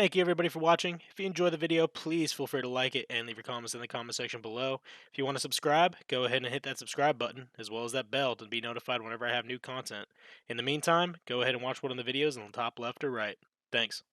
Thank you everybody for watching. If you enjoyed the video, please feel free to like it and leave your comments in the comment section below. If you want to subscribe, go ahead and hit that subscribe button, as well as that bell to be notified whenever I have new content. In the meantime, go ahead and watch one of the videos on the top left or right. Thanks.